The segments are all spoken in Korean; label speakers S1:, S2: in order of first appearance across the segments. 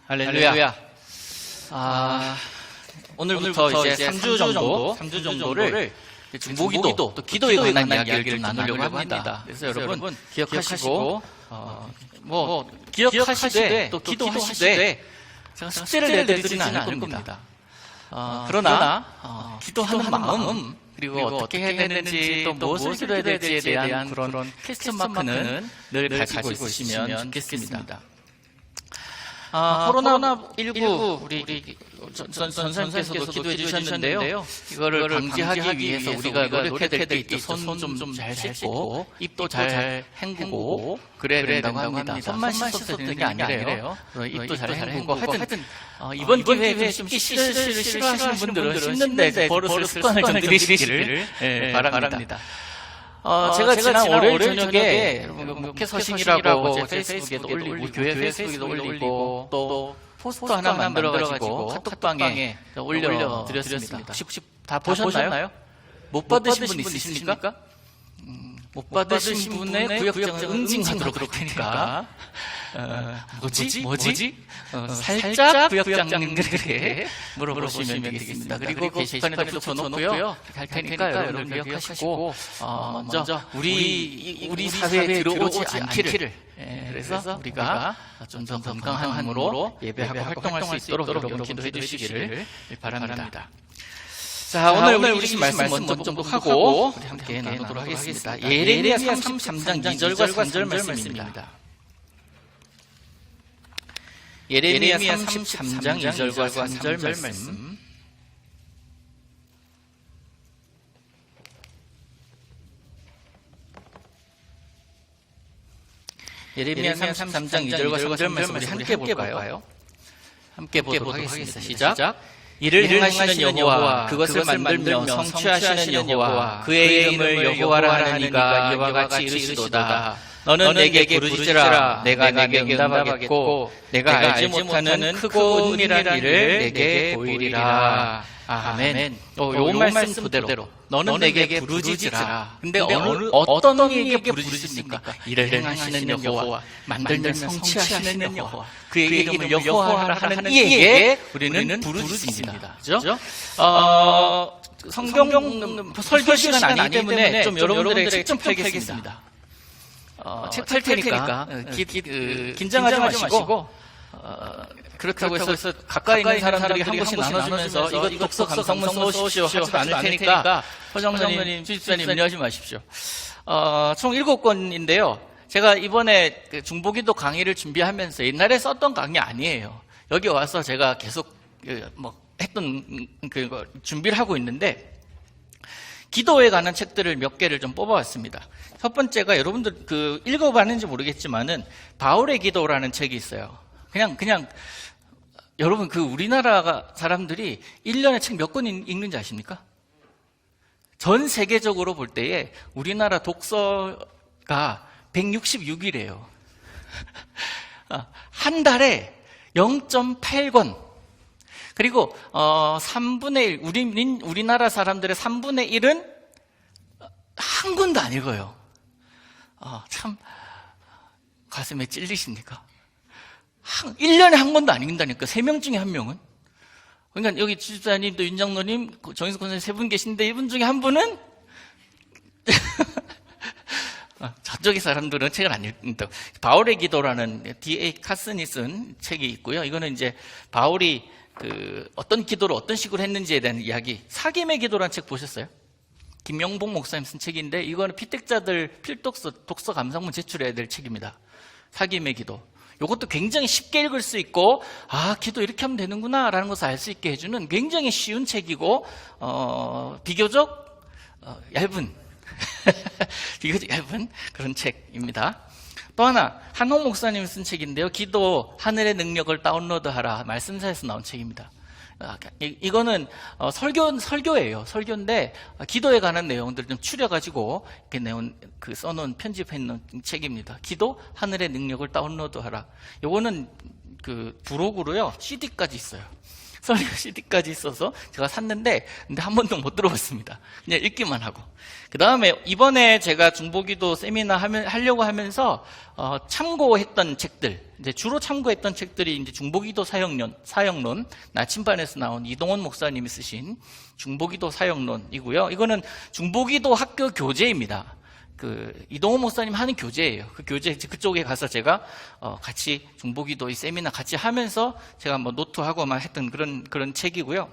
S1: 할렐루야. 오늘부터 이제 3주 정도를 중보기도, 또 기도에 관한 이야기를 좀 나누려고 합니다. 그래서 여러분 기억하시고, 기억하시되 또 기도하시되 제가 숙제를 내드리지는 않을 겁니다. 그러나 기도하는 마음, 그리고 어떻게 해야 되는지, 또 무엇을 기도해야 될지에 대한 그런 퀘스천 마크는 늘 가지고 있으시면 좋겠습니다. 코로나19 우리 전사님께서도 기도해 주셨는데요. 이거를 방지하기 위해서 우리가 노력해야 될 게 있죠. 손 좀 잘 씻고, 입도 잘 헹구고 그래야 된다고 합니다. 손만 씻어도 되는 게 아니래요. 입도 잘 헹구고 하여튼 이번 기회에 씻기 싫어하시는 분들은 씻는데 버릇을 습관을 좀 들이시기를 바랍니다. 제가 지난 월요일 저녁에 목회 서신이라고 제 페이스북에도 올리고, 우리 교회 페이스북에도 올리고, 또 포스터 하나 만들어가지고 카톡방에 올려드렸습니다. 혹시 다 보셨나요? 못 받으신 분 있으십니까? 못 받으신 분의 구역장을 응징하도록 그럴 테니까. 뭐지? 살짝 구역장님들에게 물어보시면 되겠습니다. 그리고 게시판에도 붙여놓고요. 할 테니까 여러분들 기억하시고, 먼저 우리 사회에 들어오지 않기를. 그래서 우리가 좀 더 건강한 마음으로 예배하고 활동할 수 있도록 여러분 기도해 주시기를 바랍니다. 자, 오늘 우리 말씀 먼저 하고 우리 함께 나누도록 하겠습니다. 예레미야 33장 2절과 3절 말씀입니다. 예레미야 33장 2절과 3절 말씀. 예레미야 33장 2절과 3절 말씀 우리 함께 볼까요? 함께 보도록 하겠습니다. 시작. 이를 행하시는 여호와, 그것을 만들며 성취하시는 여호와, 그의 이름을 여호와라 하는 이가 이와 같이 이르시도다. 너는 내게 부르짖으라. 내가 내게 응답하겠고, 내가 알지 못하는 크고 은밀한 일을 내게 보이리라. 아멘. 요 말씀 그대로 너는 내게 부르짖으라. 근데 어떤 이에게 부르짖습니까? 이를 행하시는 여호와, 만들며 성취하시는 여호와, 그의 이름을 여호와라 하는 이에게 우리는 부르짖습니다. 그죠? 성경 설교 시간 아니기 때문에 좀 여러분들에게 책 좀 팔겠습니다. 책 팔 테니까 긴장하지 마시고, 그렇다고 해서 가까이 있는 사람들이 한 번씩 나눠주면서 이것 독서 감상문 써오십시오 하지도 않을 테니까 허정모님, 주집사님 염려하지 마십시오. 총 7권인데요. 제가 이번에 중보기도 강의를 준비하면서 옛날에 썼던 강의 아니에요. 여기 와서 제가 계속 했던 준비를 하고 있는데, 기도에 관한 책들을 몇 개를 좀 뽑아왔습니다. 첫 번째가 여러분들 읽어봤는지 모르겠지만은 바울의 기도라는 책이 있어요. 그냥 여러분 우리나라 사람들이 1년에 책 몇 권 읽는지 아십니까? 전 세계적으로 볼 때에 우리나라 독서가 166이래요. 한 달에 0.8권. 그리고 3분의 1, 우리나라 사람들의 3분의 1은 한 권도 안 읽어요. 참 가슴에 찔리십니까? 1년에 한 권도 안 읽는다니까. 3명 중에 1명은. 그러니까 여기 주집사님, 또 윤장로님, 정인숙 권사님 3분 계신데 이분 중에 한 분은 저쪽의 사람들은 책을 안 읽는다고. 바울의 기도라는 D.A. 카슨이 쓴 책이 있고요. 이거는 이제 바울이 어떤 기도를 어떤 식으로 했는지에 대한 이야기. 사김의 기도라는 책 보셨어요? 김영복 목사님 쓴 책인데, 이거는 피택자들 필독서 독서 감상문 제출해야 될 책입니다. 사김의 기도. 이것도 굉장히 쉽게 읽을 수 있고, 기도 이렇게 하면 되는구나 라는 것을 알 수 있게 해주는 굉장히 쉬운 책이고, 비교적 얇은 비교적 얇은 그런 책입니다. 또 하나, 한홍 목사님이 쓴 책인데요. 기도 하늘의 능력을 다운로드하라. 말씀사에서 나온 책입니다. 이거는 설교예요. 설교인데 기도에 관한 내용들을 좀 추려가지고 이렇게 써놓은 편집해놓은 책입니다. 기도 하늘의 능력을 다운로드하라. 이거는 브로그로요. CD까지 있어요. 설교 CD까지 있어서 제가 샀는데 근데 한 번도 못 들어봤습니다. 그냥 읽기만 하고. 그 다음에 이번에 제가 중보기도 세미나 하려고 하면서 참고했던 책들, 이제 주로 참고했던 책들이 이제 중보기도 사역론, 나침반에서 나온 이동원 목사님이 쓰신 중보기도 사역론이고요. 이거는 중보기도 학교 교재입니다. 이동원 목사님 하는 교재예요. 그 교재, 그쪽에 가서 제가, 같이 중보기도 이 세미나 같이 하면서 제가 뭐 노트하고만 했던 그런 책이고요.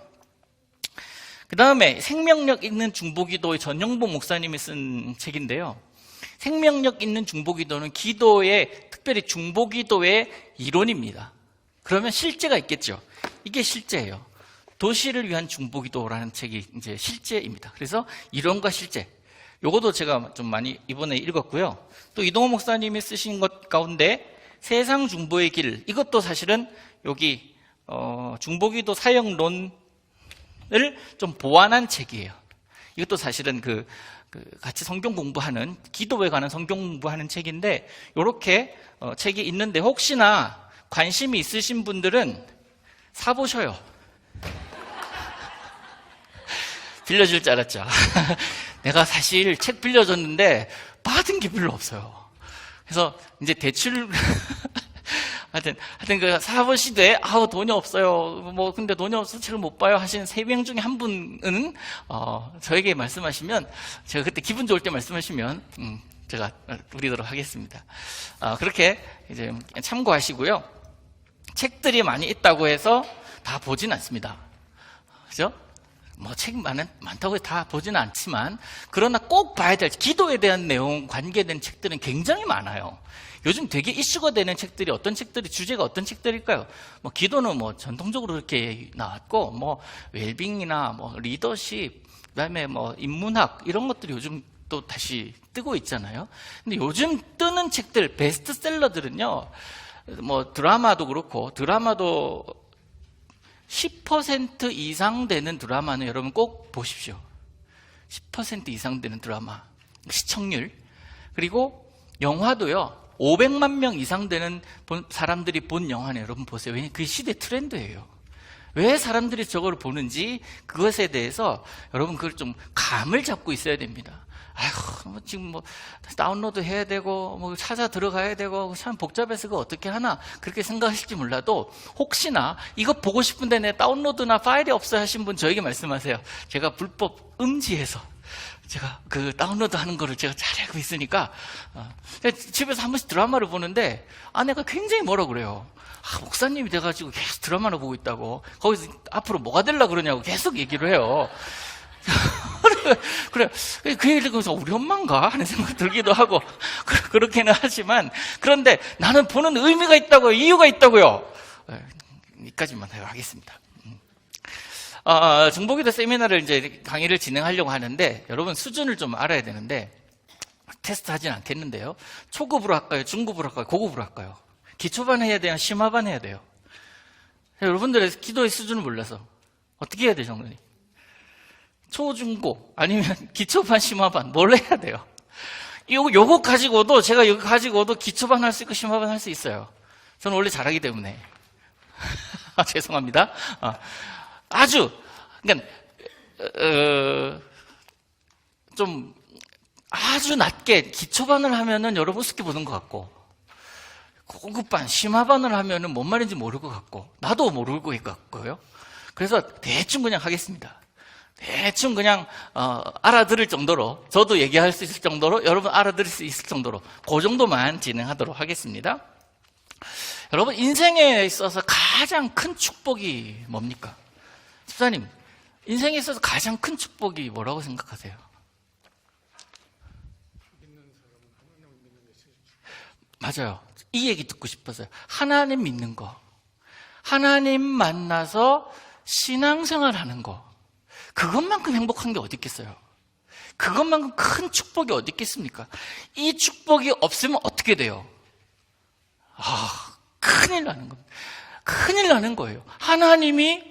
S1: 그 다음에 생명력 있는 중보기도의 전영보 목사님이 쓴 책인데요. 생명력 있는 중보기도는 기도의, 특별히 중보기도의 이론입니다. 그러면 실제가 있겠죠. 이게 실제예요. 도시를 위한 중보기도라는 책이 이제 실제입니다. 그래서 이론과 실제. 요것도 제가 좀 많이 이번에 읽었고요. 또 이동호 목사님이 쓰신 것 가운데 세상 중보의 길, 이것도 사실은 여기 중보기도 사역론을 좀 보완한 책이에요. 이것도 사실은 같이 성경 공부하는, 기도에 관한 성경 공부하는 책인데 요렇게 책이 있는데 혹시나 관심이 있으신 분들은 사보셔요. 빌려줄 줄 알았죠. 내가 사실 책 빌려줬는데 받은 게 별로 없어요. 그래서 이제 대출 하여튼 그 사보시되 돈이 없어요. 뭐 근데 돈이 없어서 책을 못 봐요 하시는 3명 중에 한 분은 저에게 말씀하시면 제가 그때 기분 좋을 때 말씀하시면 제가 드리도록 하겠습니다. 그렇게 이제 참고하시고요. 책들이 많이 있다고 해서 다 보진 않습니다. 그죠? 뭐 책 많다고 다 보지는 않지만 그러나 꼭 봐야 될 기도에 대한 내용 관계된 책들은 굉장히 많아요. 요즘 되게 이슈가 되는 책들이 어떤 책들이 주제가 어떤 책들일까요? 뭐 기도는 뭐 전통적으로 이렇게 나왔고 뭐 웰빙이나 뭐 리더십 그다음에 뭐 인문학 이런 것들이 요즘 또 다시 뜨고 있잖아요. 근데 요즘 뜨는 책들 베스트셀러들은요. 뭐 드라마도 그렇고 드라마도 10% 이상 되는 드라마는 여러분 꼭 보십시오. 10% 이상 되는 드라마 시청률. 그리고 영화도요 500만 명 이상 되는 사람들이 본 영화는 여러분 보세요. 왜냐하면 그 시대 트렌드예요. 왜 사람들이 저걸 보는지 그것에 대해서 여러분 그걸 좀 감을 잡고 있어야 됩니다. 아이고, 지금 뭐, 다운로드 해야 되고, 뭐, 찾아 들어가야 되고, 참 복잡해서 그거 어떻게 하나, 그렇게 생각하실지 몰라도, 혹시나, 이거 보고 싶은데 내 다운로드나 파일이 없어 하신 분 저에게 말씀하세요. 제가 불법 음지해서, 제가 그 다운로드 하는 거를 제가 잘 알고 있으니까, 집에서 한 번씩 드라마를 보는데, 아내가 굉장히 뭐라 그래요. 목사님이 돼가지고 계속 드라마를 보고 있다고, 거기서 앞으로 뭐가 되려고 그러냐고 계속 얘기를 해요. 그래, 그 얘기를 듣고서 우리 엄마인가 하는 생각 들기도 하고, 그렇게는 하지만, 그런데 나는 보는 의미가 있다고요, 이유가 있다고요. 여기까지만 하겠습니다. 중보기도 세미나를 이제 강의를 진행하려고 하는데, 여러분 수준을 좀 알아야 되는데, 테스트 하진 않겠는데요. 초급으로 할까요? 중급으로 할까요? 고급으로 할까요? 기초반 해야 돼요? 심화반 해야 돼요? 여러분들의 기도의 수준을 몰라서, 어떻게 해야 돼요, 정근이? 초중고 아니면 기초반 심화반 뭘 해야 돼요? 요거 가지고도 제가 이거 가지고도 기초반 할 수 있고 심화반 할 수 있어요. 저는 원래 잘하기 때문에 죄송합니다. 아주 그러니까 좀 아주 낮게 기초반을 하면은 여러분 우습게 보는 것 같고 고급반 심화반을 하면은 뭔 말인지 모를 것 같고 나도 모를 것 같고요. 그래서 대충 그냥 하겠습니다. 대충 그냥 알아들을 정도로 저도 얘기할 수 있을 정도로 여러분 알아들을 수 있을 정도로 그 정도만 진행하도록 하겠습니다. 여러분 인생에 있어서 가장 큰 축복이 뭡니까? 집사님 인생에 있어서 가장 큰 축복이 뭐라고 생각하세요? 맞아요. 이 얘기 듣고 싶어서요. 하나님 믿는 거, 하나님 만나서 신앙생활 하는 거, 그것만큼 행복한 게 어디 있겠어요? 그것만큼 큰 축복이 어디 있겠습니까? 이 축복이 없으면 어떻게 돼요? 큰일 나는 겁니다. 큰일 나는 거예요. 하나님이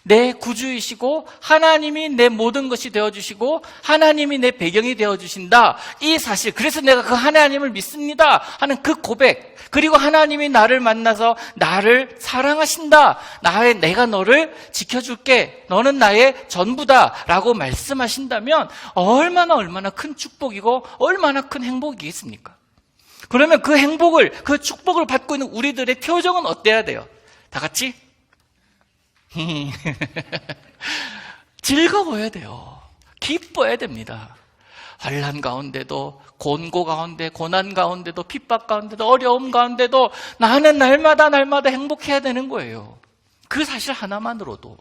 S1: 내 구주이시고 하나님이 내 모든 것이 되어주시고 하나님이 내 배경이 되어주신다, 이 사실, 그래서 내가 그 하나님을 믿습니다 하는 그 고백, 그리고 하나님이 나를 만나서 나를 사랑하신다, 내가 너를 지켜줄게, 너는 나의 전부다 라고 말씀하신다면 얼마나 큰 축복이고 얼마나 큰 행복이겠습니까? 그러면 그 축복을 받고 있는 우리들의 표정은 어때야 돼요? 다 같이? 즐거워야 돼요. 기뻐야 됩니다. 환난 가운데도, 곤고 가운데, 고난 가운데도, 핍박 가운데도, 어려움 가운데도 나는 날마다 행복해야 되는 거예요. 그 사실 하나만으로도.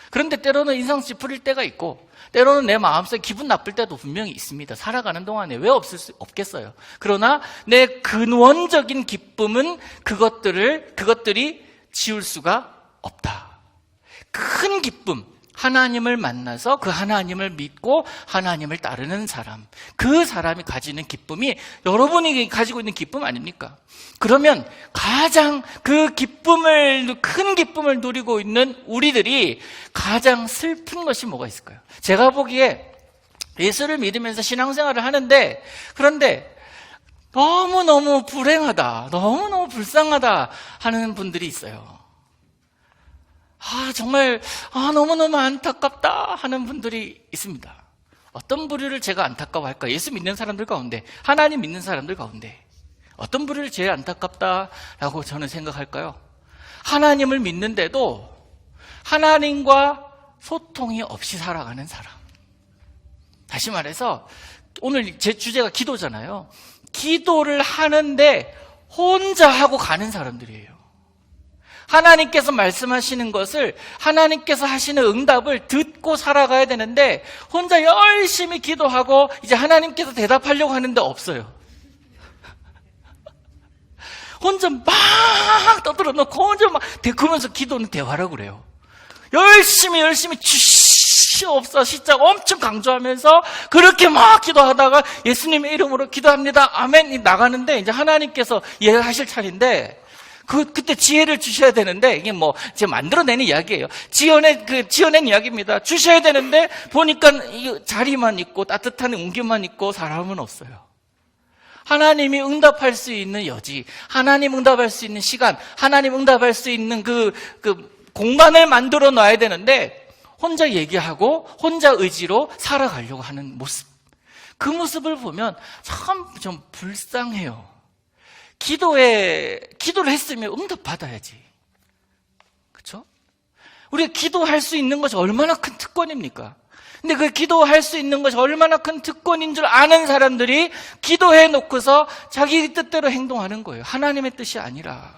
S1: 그런데 때로는 인상 찌푸릴 때가 있고, 때로는 내 마음속에 기분 나쁠 때도 분명히 있습니다. 살아가는 동안에 왜 없겠어요. 그러나 내 근원적인 기쁨은 그것들이 지울 수가 없다. 큰 기쁨, 하나님을 만나서 그 하나님을 믿고 하나님을 따르는 사람, 그 사람이 가지는 기쁨이 여러분이 가지고 있는 기쁨 아닙니까? 그러면 가장 큰 기쁨을 누리고 있는 우리들이 가장 슬픈 것이 뭐가 있을까요? 제가 보기에 예수를 믿으면서 신앙생활을 하는데, 그런데 너무너무 불행하다, 너무너무 불쌍하다 하는 분들이 있어요. 정말 너무너무 안타깝다 하는 분들이 있습니다. 어떤 부류를 제가 안타까워할까? 예수 믿는 사람들 가운데, 하나님 믿는 사람들 가운데 어떤 부류를 제일 안타깝다라고 저는 생각할까요? 하나님을 믿는데도 하나님과 소통이 없이 살아가는 사람. 다시 말해서 오늘 제 주제가 기도잖아요. 기도를 하는데 혼자 하고 가는 사람들이에요. 하나님께서 말씀하시는 것을, 하나님께서 하시는 응답을 듣고 살아가야 되는데 혼자 열심히 기도하고 이제 하나님께서 대답하려고 하는데 없어요. 혼자 막 떠들어 놓고 혼자 막 그러면서 기도는 대화라고 그래요. 열심히 주시옵소서 시작 엄청 강조하면서 그렇게 막 기도하다가 예수님의 이름으로 기도합니다, 아멘 나가는데 이제 하나님께서 이해하실 차례인데 그때 지혜를 주셔야 되는데, 이게 제가 만들어낸 이야기예요. 지어낸 이야기입니다. 주셔야 되는데 보니까 이 자리만 있고 따뜻한 온기만 있고 사람은 없어요. 하나님이 응답할 수 있는 여지, 하나님 응답할 수 있는 시간, 하나님 응답할 수 있는 그 공간을 만들어 놔야 되는데 혼자 얘기하고 혼자 의지로 살아가려고 하는 모습, 그 모습을 보면 참 좀 불쌍해요. 기도를 했으면 응답 받아야지. 그렇죠? 우리가 기도할 수 있는 것이 얼마나 큰 특권입니까? 근데 그 기도할 수 있는 것이 얼마나 큰 특권인 줄 아는 사람들이 기도해 놓고서 자기 뜻대로 행동하는 거예요. 하나님의 뜻이 아니라.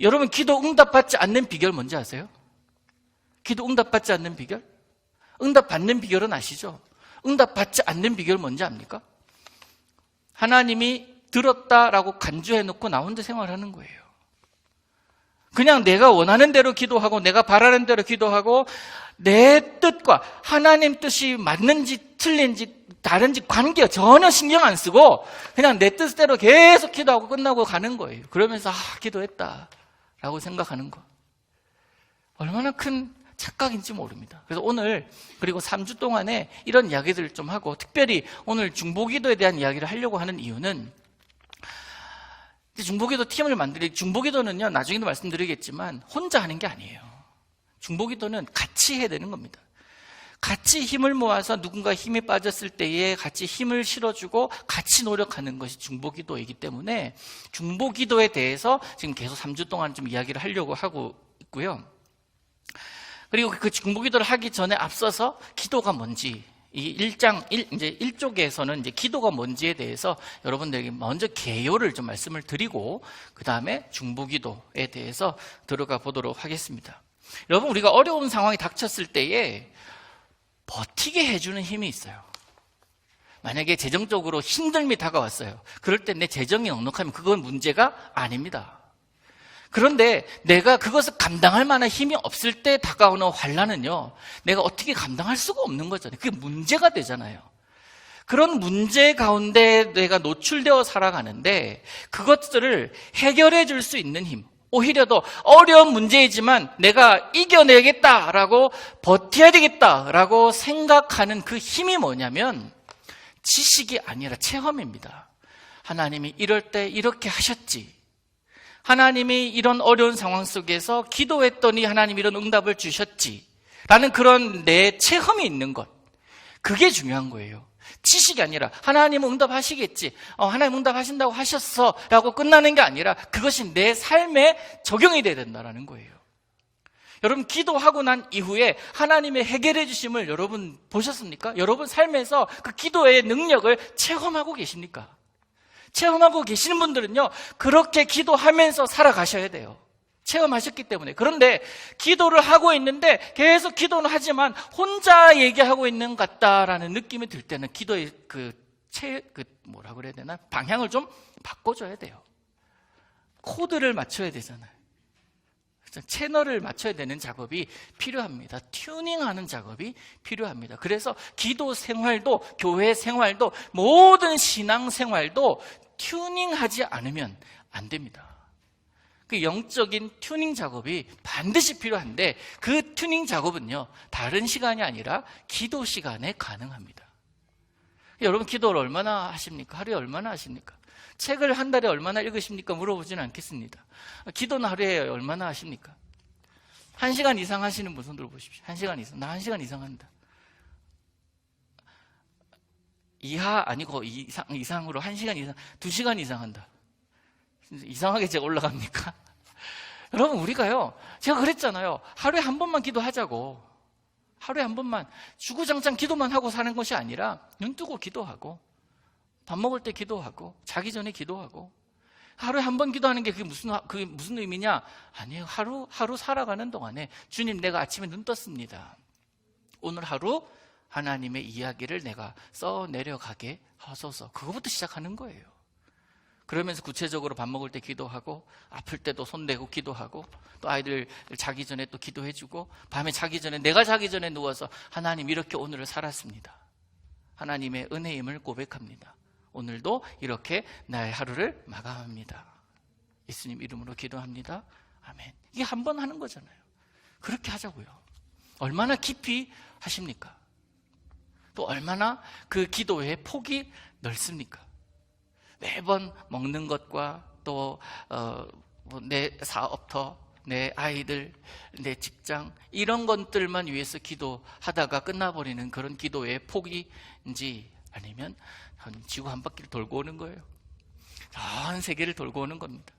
S1: 여러분, 기도 응답받지 않는 비결 뭔지 아세요? 기도 응답받지 않는 비결? 응답받는 비결은 아시죠? 응답받지 않는 비결 뭔지 압니까? 하나님이 들었다라고 간주해놓고 나 혼자 생활하는 거예요. 그냥 내가 원하는 대로 기도하고 내가 바라는 대로 기도하고 내 뜻과 하나님 뜻이 맞는지 틀린지 다른지 관계 전혀 신경 안 쓰고 그냥 내 뜻대로 계속 기도하고 끝나고 가는 거예요. 그러면서 기도했다라고 생각하는 거. 얼마나 큰 착각인지 모릅니다. 그래서 오늘 그리고 3주 동안에 이런 이야기들을 좀 하고, 특별히 오늘 중보기도에 대한 이야기를 하려고 하는 이유는, 중보기도 팀을 중보기도는요, 나중에도 말씀드리겠지만 혼자 하는 게 아니에요. 중보기도는 같이 해야 되는 겁니다. 같이 힘을 모아서 누군가 힘이 빠졌을 때에 같이 힘을 실어주고 같이 노력하는 것이 중보기도이기 때문에 중보기도에 대해서 지금 계속 3주 동안 좀 이야기를 하려고 하고 있고요. 그리고 그 중보기도를 하기 전에 앞서서 기도가 뭔지, 이 1쪽에서는 이제 기도가 뭔지에 대해서 여러분들에게 먼저 개요를 좀 말씀을 드리고, 그 다음에 중보기도에 대해서 들어가 보도록 하겠습니다. 여러분, 우리가 어려운 상황이 닥쳤을 때에 버티게 해주는 힘이 있어요. 만약에 재정적으로 힘듦이 다가왔어요. 그럴 때 내 재정이 넉넉하면 그건 문제가 아닙니다. 그런데 내가 그것을 감당할 만한 힘이 없을 때 다가오는 환난은요, 내가 어떻게 감당할 수가 없는 거잖아요. 그게 문제가 되잖아요. 그런 문제 가운데 내가 노출되어 살아가는데 그것들을 해결해 줄 수 있는 힘, 오히려 더 어려운 문제이지만 내가 이겨내겠다라고 버텨야 되겠다라고 생각하는 그 힘이 뭐냐면 지식이 아니라 체험입니다. 하나님이 이럴 때 이렇게 하셨지. 하나님이 이런 어려운 상황 속에서 기도했더니 하나님이 이런 응답을 주셨지. 라는 그런 내 체험이 있는 것. 그게 중요한 거예요. 지식이 아니라 하나님은 응답하시겠지. 하나님 응답하신다고 하셨어. 라고 끝나는 게 아니라 그것이 내 삶에 적용이 돼야 된다는 거예요. 여러분 기도하고 난 이후에 하나님의 해결해 주심을 여러분 보셨습니까? 여러분 삶에서 그 기도의 능력을 체험하고 계십니까? 체험하고 계시는 분들은요, 그렇게 기도하면서 살아가셔야 돼요. 체험하셨기 때문에. 그런데 기도를 하고 있는데 계속 기도는 하지만 혼자 얘기하고 있는 것 같다라는 느낌이 들 때는 기도의 뭐라 그래야 되나? 방향을 좀 바꿔줘야 돼요. 코드를 맞춰야 되잖아요. 채널을 맞춰야 되는 작업이 필요합니다. 튜닝하는 작업이 필요합니다. 그래서 기도 생활도, 교회 생활도, 모든 신앙 생활도 튜닝하지 않으면 안 됩니다. 그 영적인 튜닝 작업이 반드시 필요한데 그 튜닝 작업은요, 다른 시간이 아니라 기도 시간에 가능합니다. 여러분 기도를 얼마나 하십니까? 하루에 얼마나 하십니까? 책을 한 달에 얼마나 읽으십니까? 물어보지는 않겠습니다. 기도는 하루에 얼마나 하십니까? 1시간 이상 하시는 분 손 들어보십시오. 1시간 이상. 나 1시간 이상 한다. 이하 아니고 이상으로 1시간 이상, 2시간 이상 한다. 이상하게 제가 올라갑니까? 여러분 우리가요, 제가 그랬잖아요. 하루에 한 번만 기도하자고. 하루에 한 번만 주구장창 기도만 하고 사는 것이 아니라 눈 뜨고 기도하고 밥 먹을 때 기도하고 자기 전에 기도하고. 하루에 한 번 기도하는 게 그게 무슨 의미냐? 아니에요. 하루 살아가는 동안에 주님 내가 아침에 눈 떴습니다. 오늘 하루 하나님의 이야기를 내가 써 내려가게 하소서. 그거부터 시작하는 거예요. 그러면서 구체적으로 밥 먹을 때 기도하고 아플 때도 손 대고 기도하고 또 아이들 자기 전에 또 기도해주고 밤에 자기 전에 내가 자기 전에 누워서 하나님 이렇게 오늘을 살았습니다. 하나님의 은혜임을 고백합니다. 오늘도 이렇게 나의 하루를 마감합니다. 예수님 이름으로 기도합니다. 아멘. 이게 한 번 하는 거잖아요. 그렇게 하자고요. 얼마나 깊이 하십니까? 또 얼마나 그 기도의 폭이 넓습니까? 매번 먹는 것과 또 내 사업터, 내 아이들, 내 직장 이런 것들만 위해서 기도하다가 끝나버리는 그런 기도의 폭인지 아니면 지구 한 바퀴를 돌고 오는 거예요. 전 세계를 돌고 오는 겁니다.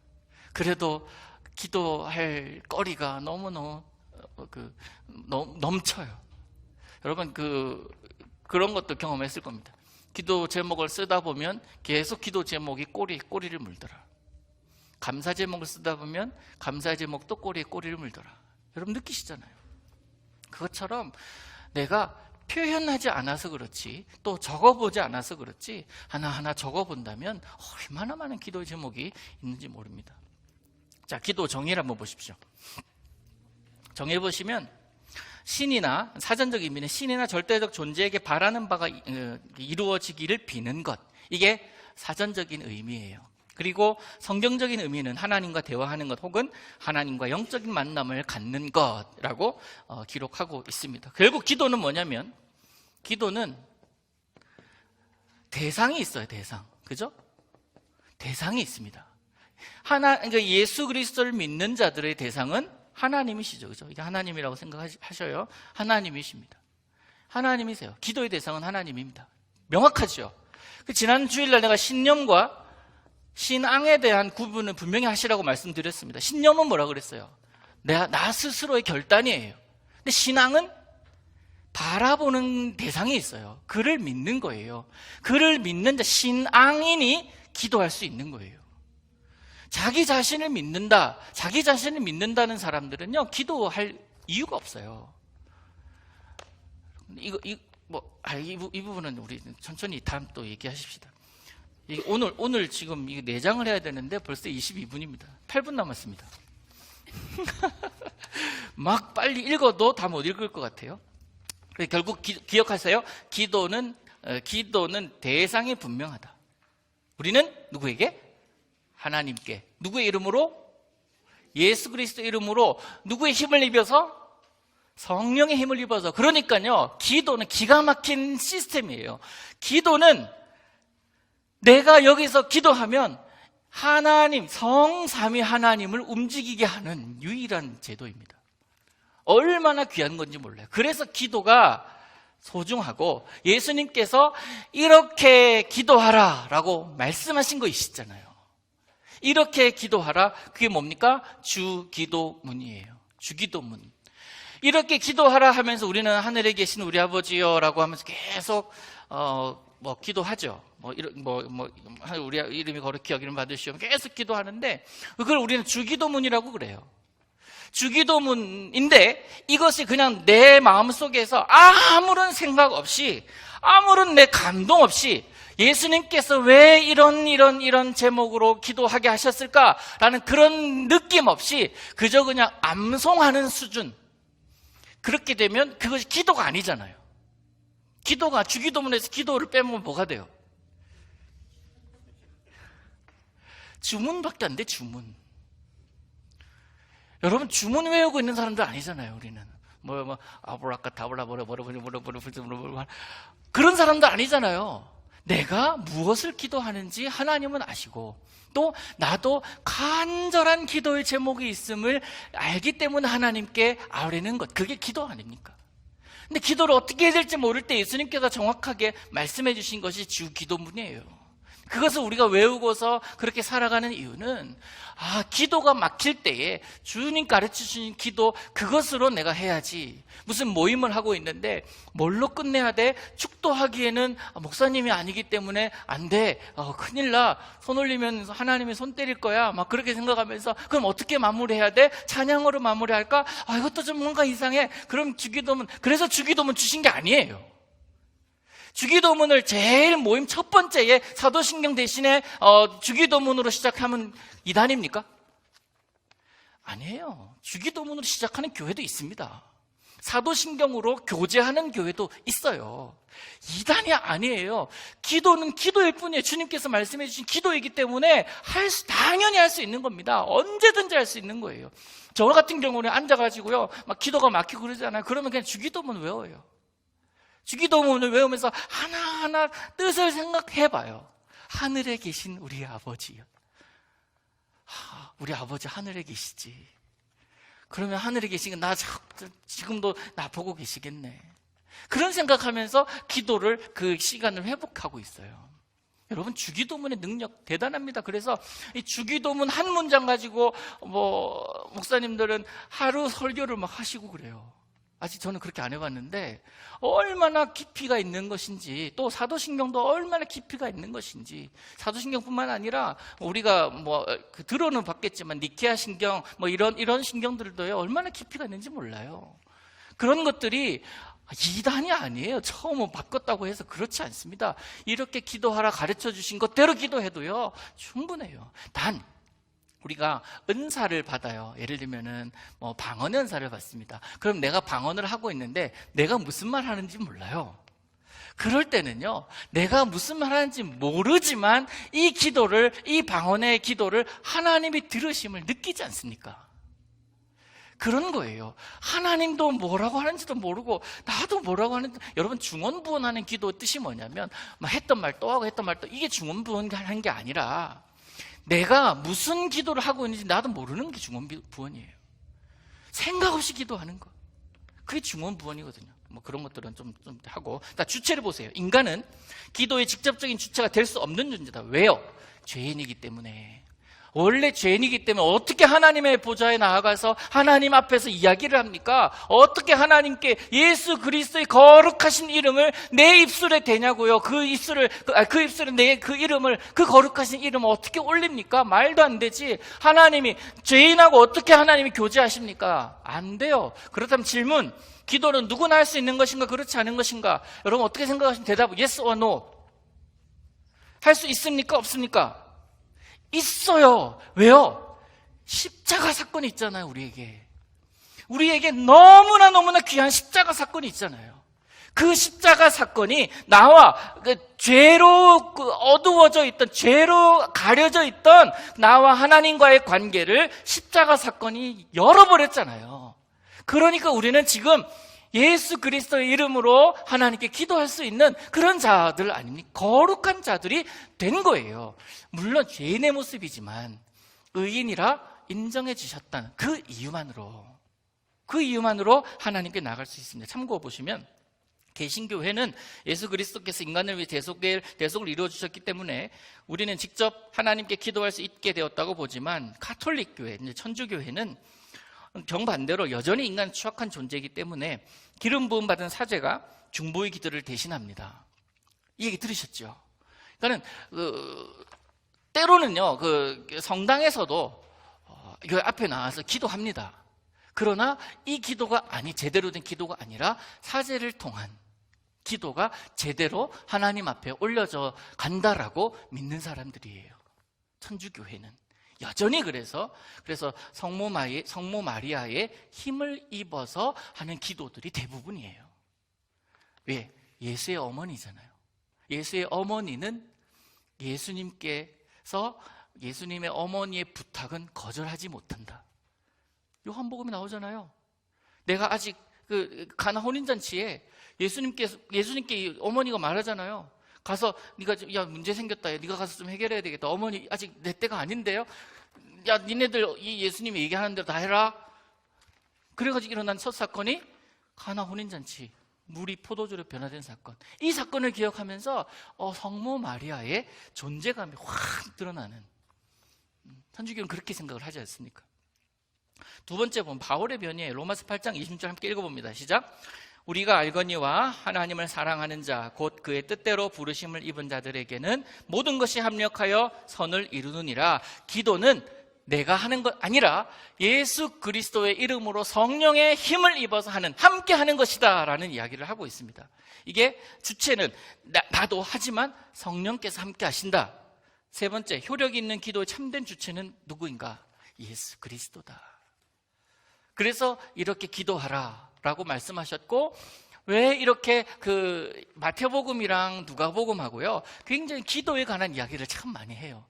S1: 그래도 기도할 거리가 너무너무 넘쳐요. 여러분 그런 것도 경험했을 겁니다. 기도 제목을 쓰다 보면 계속 기도 제목이 꼬리를 물더라. 감사 제목을 쓰다 보면 감사 제목도 꼬리를 물더라. 여러분 느끼시잖아요. 그것처럼 내가 표현하지 않아서 그렇지 또 적어보지 않아서 그렇지 하나하나 적어본다면 얼마나 많은 기도 제목이 있는지 모릅니다. 자, 기도 정의를 한번 보십시오. 정해보시면 신이나 사전적 의미는 신이나 절대적 존재에게 바라는 바가 이루어지기를 비는 것, 이게 사전적인 의미예요. 그리고 성경적인 의미는 하나님과 대화하는 것 혹은 하나님과 영적인 만남을 갖는 것이라고 기록하고 있습니다. 결국 기도는 뭐냐면 기도는 대상이 있어요. 대상. 그죠? 대상이 있습니다. 그러니까 예수 그리스도를 믿는 자들의 대상은 하나님이시죠. 그죠? 이게 하나님이라고 생각하셔요. 하나님이십니다. 하나님이세요. 기도의 대상은 하나님입니다. 명확하죠? 지난 주일날 내가 신념과 신앙에 대한 구분을 분명히 하시라고 말씀드렸습니다. 신념은 뭐라 그랬어요? 나 스스로의 결단이에요. 근데 신앙은 바라보는 대상이 있어요. 그를 믿는 거예요. 그를 믿는 자, 신앙인이 기도할 수 있는 거예요. 자기 자신을 믿는다는 사람들은요, 기도할 이유가 없어요. 이 부분은 우리 천천히 다음 또 얘기하십시다. 오늘 지금 이거 내장을 해야 되는데 벌써 22분입니다. 8분 남았습니다. 막 빨리 읽어도 다 못 읽을 것 같아요. 결국 기억하세요. 기도는 대상이 분명하다. 우리는 누구에게? 하나님께. 누구의 이름으로? 예수 그리스도 이름으로 누구의 힘을 입어서? 성령의 힘을 입어서. 그러니까요, 기도는 기가 막힌 시스템이에요. 기도는 내가 여기서 기도하면 하나님, 성삼위 하나님을 움직이게 하는 유일한 제도입니다. 얼마나 귀한 건지 몰라요. 그래서 기도가 소중하고 예수님께서 이렇게 기도하라 라고 말씀하신 거 있잖아요. 이렇게 기도하라. 그게 뭡니까? 주기도문이에요. 주기도문. 이렇게 기도하라 하면서 우리는 하늘에 계신 우리 아버지요 라고 하면서 계속 기도하죠. 우리 이름이 거룩히 여기는 받으시오. 계속 기도하는데 그걸 우리는 주기도문이라고 그래요. 주기도문인데 이것이 그냥 내 마음속에서 아무런 생각 없이, 아무런 내 감동 없이 예수님께서 왜 이런 제목으로 기도하게 하셨을까라는 그런 느낌 없이 그저 그냥 암송하는 수준. 그렇게 되면 그것이 기도가 아니잖아요. 기도가, 주기도문에서 기도를 빼면 뭐가 돼요? 주문밖에 안 돼, 주문. 여러분, 주문 외우고 있는 사람들 아니잖아요, 우리는. 아브라카다브라 그런 사람들 아니잖아요. 내가 무엇을 기도하는지 하나님은 아시고, 또 나도 간절한 기도의 제목이 있음을 알기 때문에 하나님께 아뢰는 것, 그게 기도 아닙니까? 근데 기도를 어떻게 해야 될지 모를 때 예수님께서 정확하게 말씀해 주신 것이 주기도문이에요. 그것을 우리가 외우고서 그렇게 살아가는 이유는 기도가 막힐 때에 주님 가르치신 기도, 그것으로 내가 해야지. 무슨 모임을 하고 있는데 뭘로 끝내야 돼? 축도하기에는 목사님이 아니기 때문에 안 돼. 큰일 나. 손 올리면 하나님이 손 때릴 거야. 막 그렇게 생각하면서 그럼 어떻게 마무리해야 돼? 찬양으로 마무리할까? 이것도 좀 뭔가 이상해. 그럼 주기도문. 그래서 주기도문 주신 게 아니에요. 주기도문을 제일 모임 첫 번째에 사도신경 대신에 주기도문으로 시작하면 이단입니까? 아니에요. 주기도문으로 시작하는 교회도 있습니다. 사도신경으로 교제하는 교회도 있어요. 이단이 아니에요. 기도는 기도일 뿐이에요. 주님께서 말씀해 주신 기도이기 때문에 당연히 할 수 있는 겁니다. 언제든지 할 수 있는 거예요. 저 같은 경우는 앉아가지고요, 막 기도가 막히고 그러잖아요. 그러면 그냥 주기도문 외워요. 주기도문을 외우면서 하나하나 뜻을 생각해봐요. 하늘에 계신 우리 아버지요. 우리 아버지 하늘에 계시지. 그러면 하늘에 계시니까 지금도 나 보고 계시겠네. 그런 생각하면서 기도를, 그 시간을 회복하고 있어요. 여러분, 주기도문의 능력 대단합니다. 그래서 이 주기도문 한 문장 가지고 목사님들은 하루 설교를 막 하시고 그래요. 아직 저는 그렇게 안 해봤는데 얼마나 깊이가 있는 것인지, 또 사도신경도 얼마나 깊이가 있는 것인지, 사도신경뿐만 아니라 우리가 들어는 봤겠지만 니케아 신경 이런 신경들도요 얼마나 깊이가 있는지 몰라요. 그런 것들이 이단이 아니에요. 처음 바꿨다고 해서 그렇지 않습니다. 이렇게 기도하라 가르쳐 주신 것대로 기도해도요 충분해요. 단 우리가 은사를 받아요. 예를 들면은 방언 은사를 받습니다. 그럼 내가 방언을 하고 있는데 내가 무슨 말 하는지 몰라요. 그럴 때는요, 내가 무슨 말 하는지 모르지만 이 기도를, 이 방언의 기도를 하나님이 들으심을 느끼지 않습니까? 그런 거예요. 하나님도 뭐라고 하는지도 모르고 나도 뭐라고 하는지. 여러분, 중언부언하는 기도 뜻이 뭐냐면 했던 말 또 하고 했던 말 또, 이게 중언부언하는 게 아니라 내가 무슨 기도를 하고 있는지 나도 모르는 게 중언부언이에요. 생각 없이 기도하는 거, 그게 중언부언이거든요. 그런 것들은 좀 하고. 주체를 보세요. 인간은 기도의 직접적인 주체가 될 수 없는 존재다. 왜요? 죄인이기 때문에. 원래 죄인이기 때문에 어떻게 하나님의 보좌에 나아가서 하나님 앞에서 이야기를 합니까? 어떻게 하나님께 예수 그리스도의 거룩하신 이름을 내 입술에 대냐고요. 그 입술에 내 그 이름을, 그 거룩하신 이름을 어떻게 올립니까? 말도 안 되지. 하나님이, 죄인하고 어떻게 하나님이 교제하십니까? 안 돼요. 그렇다면 질문, 기도는 누구나 할 수 있는 것인가, 그렇지 않은 것인가? 여러분 어떻게 생각하시면 대답은 yes or no. 할 수 있습니까, 없습니까? 있어요. 왜요? 십자가 사건이 있잖아요. 우리에게 너무나 귀한 십자가 사건이 있잖아요. 그 십자가 사건이 나와 그 죄로 어두워져 있던, 죄로 가려져 있던 나와 하나님과의 관계를 십자가 사건이 열어버렸잖아요. 그러니까 우리는 지금 예수 그리스도의 이름으로 하나님께 기도할 수 있는 그런 자들 아닙니까? 거룩한 자들이 된 거예요. 물론 죄인의 모습이지만 의인이라 인정해 주셨다는 그 이유만으로 하나님께 나갈 수 있습니다. 참고해 보시면 개신교회는 예수 그리스도께서 인간을 위해 대속을 이루어 주셨기 때문에 우리는 직접 하나님께 기도할 수 있게 되었다고 보지만, 가톨릭 교회, 천주교회는 정반대로 여전히 인간은 추악한 존재이기 때문에 기름 부음 받은 사제가 중보의 기도를 대신합니다. 이 얘기 들으셨죠? 그러니까는 때로는요, 성당에서도 이 앞에 나와서 기도합니다. 그러나 이 기도가 제대로 된 기도가 아니라 사제를 통한 기도가 제대로 하나님 앞에 올려져 간다라고 믿는 사람들이에요. 천주교회는 여전히 그래서 성모 마리아의 힘을 입어서 하는 기도들이 대부분이에요. 왜? 예수의 어머니잖아요. 예수의 어머니는 예수님의 어머니의 부탁은 거절하지 못한다. 요한복음에 나오잖아요. 내가 아직 가나 혼인잔치에 예수님께 어머니가 말하잖아요. 가서 네가 문제 생겼다. 네가 가서 좀 해결해야 되겠다. 어머니 아직 내 때가 아닌데요. 야, 니네들 이 예수님이 얘기하는 대로 다 해라. 그래가지고 일어난 첫 사건이 가나 혼인잔치, 물이 포도주로 변화된 사건. 이 사건을 기억하면서 성모 마리아의 존재감이 확 드러나는, 천주교는 그렇게 생각을 하지 않습니까? 두 번째 보면 바울의 변이에요. 로마서 8장 20절 함께 읽어봅니다. 시작. 우리가 알거니와 하나님을 사랑하는 자 곧 그의 뜻대로 부르심을 입은 자들에게는 모든 것이 합력하여 선을 이루느니라. 기도는 내가 하는 것 아니라 예수 그리스도의 이름으로 성령의 힘을 입어서 함께 하는 것이다 라는 이야기를 하고 있습니다. 이게 주체는 나도 하지만 성령께서 함께 하신다. 세 번째, 효력 있는 기도의 참된 주체는 누구인가? 예수 그리스도다. 그래서 이렇게 기도하라 라고 말씀하셨고, 왜 이렇게 마태복음이랑 누가복음하고요 굉장히 기도에 관한 이야기를 참 많이 해요.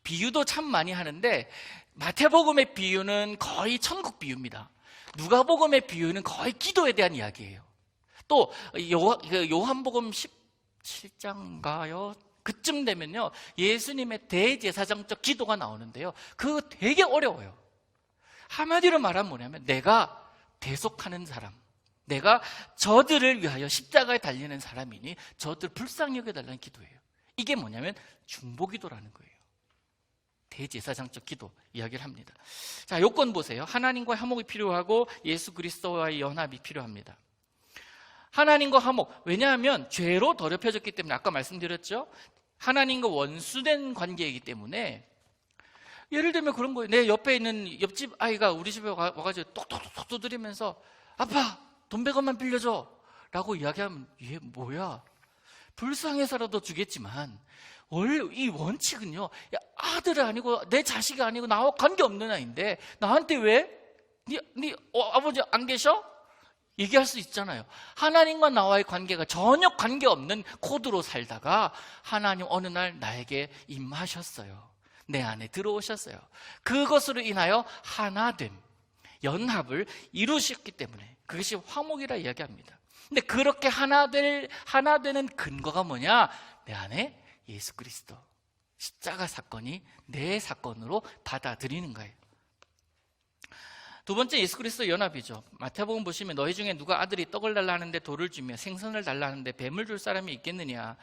S1: 비유도 참 많이 하는데, 마태복음의 비유는 거의 천국 비유입니다. 누가복음의 비유는 거의 기도에 대한 이야기예요. 또 요한복음 17장인가요? 그쯤 되면요 예수님의 대제사장적 기도가 나오는데요, 그거 되게 어려워요. 한마디로 말하면 뭐냐면, 내가 대속하는 사람, 내가 저들을 위하여 십자가에 달리는 사람이니 저들 불쌍히 여겨달라는 기도예요. 이게 뭐냐면 중보기도라는 거예요. 대제사장적 기도 이야기를 합니다. 자, 요건 보세요. 하나님과 화목이 필요하고 예수 그리스도와의 연합이 필요합니다. 하나님과 화목, 왜냐하면 죄로 더럽혀졌기 때문에, 아까 말씀드렸죠, 하나님과 원수된 관계이기 때문에, 예를 들면 그런 거예요. 내 옆에 있는 옆집 아이가 우리 집에 와가지고 똑똑똑 두드리면서 아빠 돈 100원만 빌려줘 라고 이야기하면, 얘 뭐야, 불쌍해서라도 주겠지만 원래 이 원칙은요, 아들이 아니고 내 자식이 아니고 나와 관계없는 아이인데 나한테 왜? 네 아버지 안 계셔? 얘기할 수 있잖아요. 하나님과 나와의 관계가 전혀 관계없는 코드로 살다가 하나님 어느 날 나에게 임하셨어요. 내 안에 들어오셨어요. 그것으로 인하여 하나됨, 연합을 이루셨기 때문에 그것이 화목이라 이야기합니다. 근데 그렇게 하나 되는 근거가 뭐냐? 내 안에 예수 그리스도 십자가 사건이 내 사건으로 받아들이는 거예요. 두 번째, 예수 그리스도 연합이죠. 마태복음 보시면 너희 중에 누가 아들이 떡을 달라 하는데 돌을 주며 생선을 달라 하는데 뱀을 줄 사람이 있겠느냐.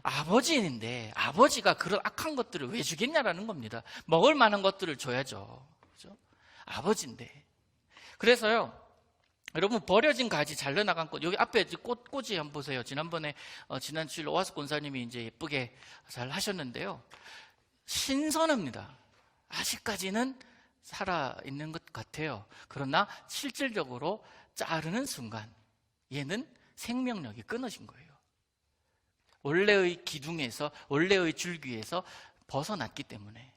S1: 아버지인데 아버지가 그런 악한 것들을 왜 주겠냐라는 겁니다. 먹을 만한 것들을 줘야죠. 그렇죠? 아버지인데. 그래서요, 여러분, 버려진 가지 잘려나간 꽃, 여기 앞에 꽃꽂이 한번 보세요. 지난번에 지난 주일 오하스 권사님이 이제 예쁘게 잘 하셨는데요, 신선합니다. 아직까지는 살아있는 것 같아요. 그러나 실질적으로 자르는 순간 얘는 생명력이 끊어진 거예요. 원래의 기둥에서, 원래의 줄기에서 벗어났기 때문에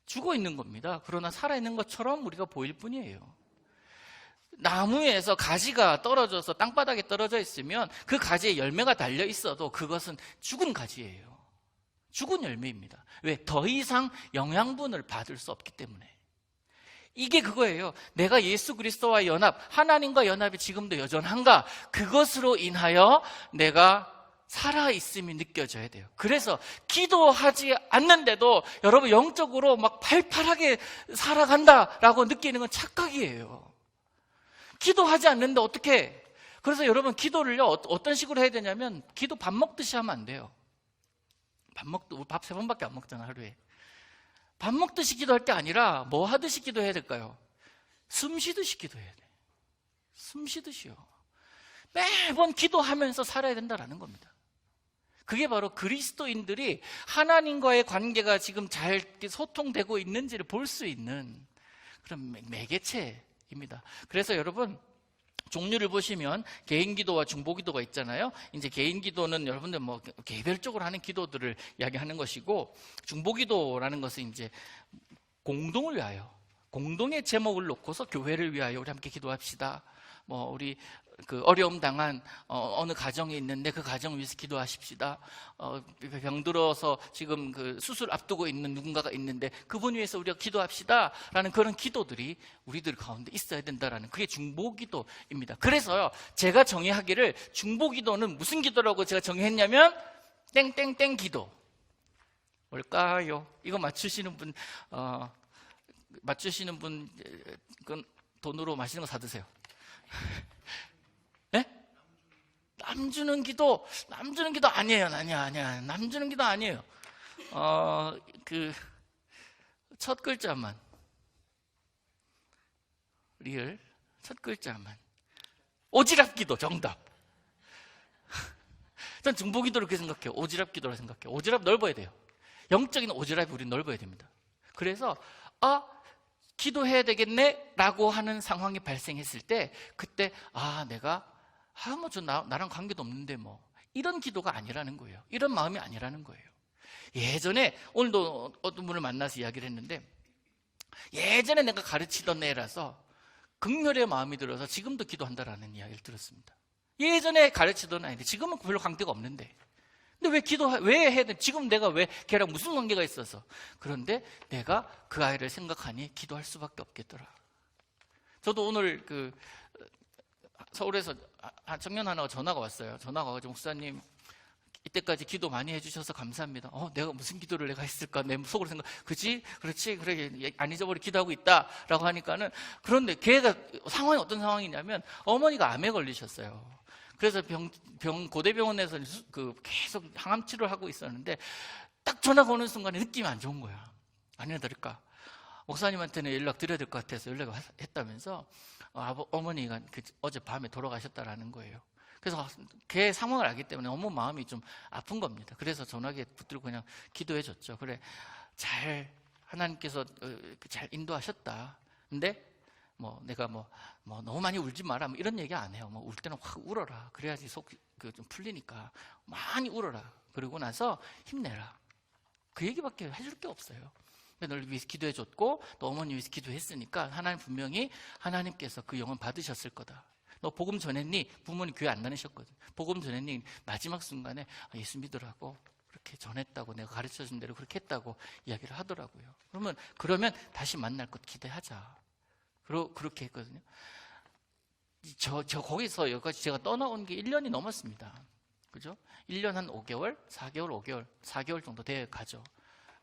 S1: 죽어 있는 겁니다. 그러나 살아있는 것처럼 우리가 보일 뿐이에요. 나무에서 가지가 떨어져서 땅바닥에 떨어져 있으면 그 가지에 열매가 달려 있어도 그것은 죽은 가지예요. 죽은 열매입니다. 왜? 더 이상 영양분을 받을 수 없기 때문에. 이게 그거예요. 내가 예수 그리스도와 연합, 하나님과 연합이 지금도 여전한가? 그것으로 인하여 내가 살아있음이 느껴져야 돼요. 그래서 기도하지 않는데도 여러분 영적으로 막 팔팔하게 살아간다라고 느끼는 건 착각이에요. 기도하지 않는데 어떻게? 그래서 여러분 기도를요 어떤 식으로 해야 되냐면 기도 밥 먹듯이 하면 안 돼요. 밥 3번밖에 안 먹잖아 하루에. 밥 먹듯이 기도할 게 아니라 뭐 하듯이 기도해야 될까요? 숨 쉬듯이 기도해야 돼. 숨 쉬듯이요. 매번 기도하면서 살아야 된다라는 겁니다. 그게 바로 그리스도인들이 하나님과의 관계가 지금 잘 소통되고 있는지를 볼 수 있는 그런 매개체입니다. 그래서 여러분 종류를 보시면 개인 기도와 중보 기도가 있잖아요. 이제 개인 기도는 여러분들 뭐 개별적으로 하는 기도들을 이야기하는 것이고, 중보 기도라는 것은 이제 공동을 위하여, 공동의 제목을 놓고서 교회를 위하여 우리 함께 기도합시다. 뭐 우리 그 어려움 당한 어느 가정이 있는데 그 가정 위해서 기도하십시다. 병들어서 지금 그 수술 앞두고 있는 누군가가 있는데 그분 위해서 우리가 기도합시다라는 그런 기도들이 우리들 가운데 있어야 된다라는, 그게 중보기도입니다. 그래서요 제가 정의하기를 중보기도는 무슨 기도라고 제가 정의했냐면 땡땡땡 기도. 뭘까요? 이거 맞추시는 분 그건 돈으로 맛있는 거 사드세요. 네? 남 주는 기도 아니에요. 아니야. 남 주는 기도 아니에요. 그 첫 글자만, 리얼 첫 글자만. 오지랖 기도 정답. 전 중보 기도를 그렇게 생각해요. 오지랖 기도라 생각해요. 오지랖 넓어야 돼요. 영적인 오지랖이 우리 넓어야 됩니다. 그래서 기도해야 되겠네 라고 하는 상황이 발생했을 때 그때 내가 나랑 관계도 없는데 뭐 이런 기도가 아니라는 거예요. 이런 마음이 아니라는 거예요. 예전에 오늘도 어떤 분을 만나서 이야기를 했는데, 예전에 내가 가르치던 애라서 극렬의 마음이 들어서 지금도 기도한다라는 이야기를 들었습니다. 예전에 가르치던 아이인데 지금은 별로 관계가 없는데, 근데 왜 해야 돼? 지금 내가 왜 걔랑 무슨 관계가 있어서? 그런데 내가 그 아이를 생각하니 기도할 수밖에 없겠더라. 저도 오늘 서울에서 청년 하나가 전화가 왔어요. 전화가 와가지고 목사님 이때까지 기도 많이 해주셔서 감사합니다. 내가 무슨 기도를 내가 했을까? 내 속으로 생각, 그치? 그렇지? 그래, 안 잊어버리고 기도하고 있다. 라고 하니까는, 그런데 걔가 상황이 어떤 상황이냐면 어머니가 암에 걸리셨어요. 그래서 고대병원에서 계속 항암 치료를 하고 있었는데 딱 전화가 오는 순간에 느낌이 안 좋은 거야. 아니나 다를까 목사님한테는 연락 드려야 될 것 같아서 연락을 했다면서 어머니가 어젯밤에 돌아가셨다라는 거예요. 그래서 걔 상황을 알기 때문에 너무 마음이 좀 아픈 겁니다. 그래서 전화기에 붙들고 그냥 기도해 줬죠. 그래, 하나님께서 잘 인도하셨다. 근데 내가 너무 많이 울지 마라 이런 얘기 안 해요. 울 때는 확 울어라. 그래야지 속 좀 풀리니까 많이 울어라. 그러고 나서 힘내라. 그 얘기밖에 해줄 게 없어요. 널 위해서 기도해 줬고 또 어머니 위해서 기도했으니까 하나님 분명히 하나님께서 그 영혼 받으셨을 거다. 너 복음 전했니? 부모님 교회 안 다니셨거든. 복음 전했니? 마지막 순간에 예수 믿으라고 그렇게 전했다고, 내가 가르쳐준 대로 그렇게 했다고 이야기를 하더라고요. 그러면 다시 만날 것 기대하자. 그렇게 했거든요. 거기서 여기까지 제가 떠나온 게 1년이 넘었습니다. 그죠? 1년 한 5개월, 4개월 정도 돼 가죠.